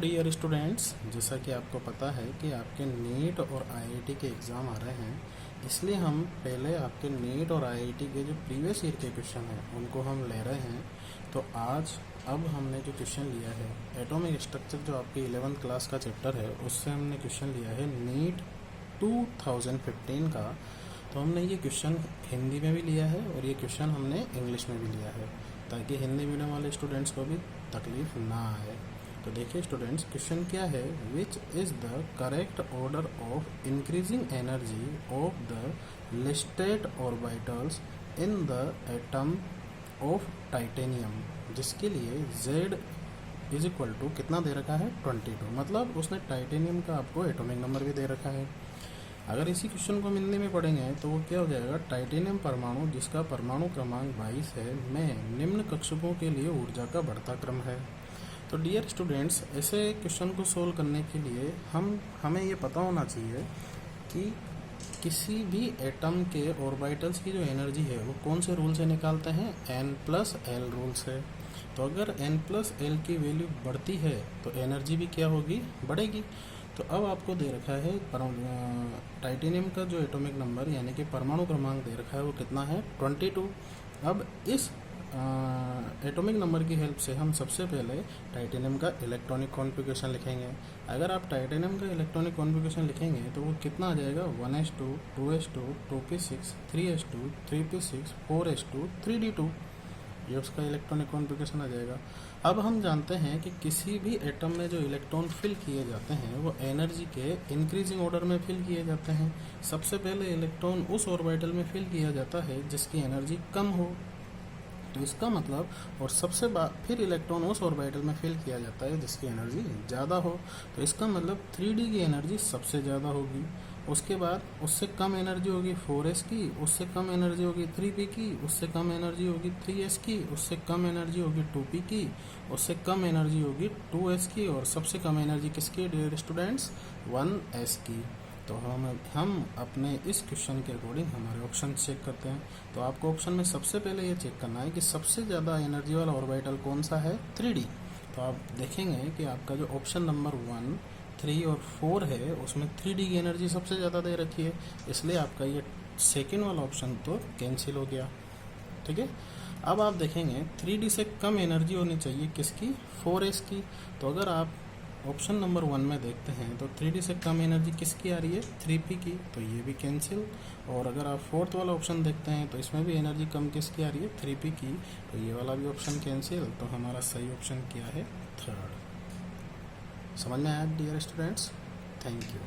Dear students, जैसा कि आपको पता है कि आपके नीट और आईआईटी के एग्ज़ाम आ रहे हैं, इसलिए हम पहले आपके नीट और आईआईटी के जो प्रीवियस ईयर के क्वेश्चन हैं उनको हम ले रहे हैं। तो आज अब हमने जो क्वेश्चन लिया है एटॉमिक स्ट्रक्चर, जो आपकी 11th क्लास का चैप्टर है, उससे हमने क्वेश्चन लिया है नीट 2015 का। तो हमने ये क्वेश्चन हिंदी में भी लिया है और ये क्वेश्चन हमने इंग्लिश में भी लिया है, ताकि हिंदी मीडियम वाले स्टूडेंट्स को भी तकलीफ ना आए। तो देखिए स्टूडेंट्स, क्वेश्चन क्या है, which is the correct order of increasing energy of the listed orbitals in the atom of titanium, जिसके लिए Z इज इक्वल टू कितना दे रखा है 22। मतलब उसने टाइटेनियम का आपको एटॉमिक नंबर भी दे रखा है। अगर इसी क्वेश्चन को हिंदी में पढ़ेंगे तो वो क्या हो जाएगा, टाइटेनियम परमाणु जिसका परमाणु क्रमांक 22 है में निम्न कक्षकों के लिए ऊर्जा का बढ़ता क्रम है। तो डियर स्टूडेंट्स, ऐसे क्वेश्चन को सोल्व करने के लिए हमें ये पता होना चाहिए कि किसी भी एटम के ऑर्बिटल्स की जो एनर्जी है वो कौन से रूल से निकालते हैं, N+L रूल से। तो अगर N+L की वैल्यू बढ़ती है तो एनर्जी भी क्या होगी, बढ़ेगी। तो अब आपको दे रखा है टाइटेनियम का जो एटॉमिक नंबर यानी कि परमाणु क्रमांक दे रखा है वो कितना है 22। अब इस एटॉमिक नंबर की हेल्प से हम सबसे पहले टाइटेनियम का इलेक्ट्रॉनिक कॉन्फ़िगरेशन लिखेंगे। अगर आप टाइटेनियम का इलेक्ट्रॉनिक कॉन्फ़िगरेशन लिखेंगे तो वो कितना आ जाएगा, 1s2 2s2 2p6 3s2 3p6 4s2 3d2, ये उसका इलेक्ट्रॉनिक कॉन्फ़िगरेशन आ जाएगा। अब हम जानते हैं कि किसी भी एटम में जो इलेक्ट्रॉन फिल किए जाते हैं वो एनर्जी के इंक्रीजिंग ऑर्डर में फिल किए जाते हैं। सबसे पहले इलेक्ट्रॉन उस ऑर्बिटल में फिल किया जाता है जिसकी एनर्जी कम हो, तो इसका मतलब, और सबसे फिर इलेक्ट्रॉन उस ऑर्बिटल में फिल किया जाता है जिसकी एनर्जी ज़्यादा हो, तो इसका मतलब 3d की एनर्जी सबसे ज़्यादा होगी। उसके बाद उससे कम एनर्जी होगी 4s की, उससे कम एनर्जी होगी 3p की, उससे कम एनर्जी होगी 3s की, उससे कम एनर्जी होगी 2p की, उससे कम एनर्जी होगी 2s की, और सबसे कम एनर्जी किसकी डियर स्टूडेंट्स, 1s की। तो हम अपने इस क्वेश्चन के अकॉर्डिंग हमारे ऑप्शन चेक करते हैं। तो आपको ऑप्शन में सबसे पहले ये चेक करना है कि सबसे ज़्यादा एनर्जी वाला ऑर्बिटल कौन सा है, 3d। तो आप देखेंगे कि आपका जो ऑप्शन नंबर 1, 3 और 4 है उसमें 3d की एनर्जी सबसे ज़्यादा दे रखी है, इसलिए आपका ये सेकेंड वाला ऑप्शन तो कैंसिल हो गया। ठीक है, अब आप देखेंगे 3d से कम एनर्जी होनी चाहिए किसकी, 4s की। तो अगर आप ऑप्शन नंबर 1 में देखते हैं तो 3d से कम एनर्जी किसकी आ रही है, 3p की, तो ये भी कैंसिल। और अगर आप फोर्थ वाला ऑप्शन देखते हैं तो इसमें भी एनर्जी कम किसकी आ रही है, 3p की, तो ये वाला भी ऑप्शन कैंसिल। तो हमारा सही ऑप्शन क्या है, 3rd। समझ में आया डियर स्टूडेंट्स? Thank you.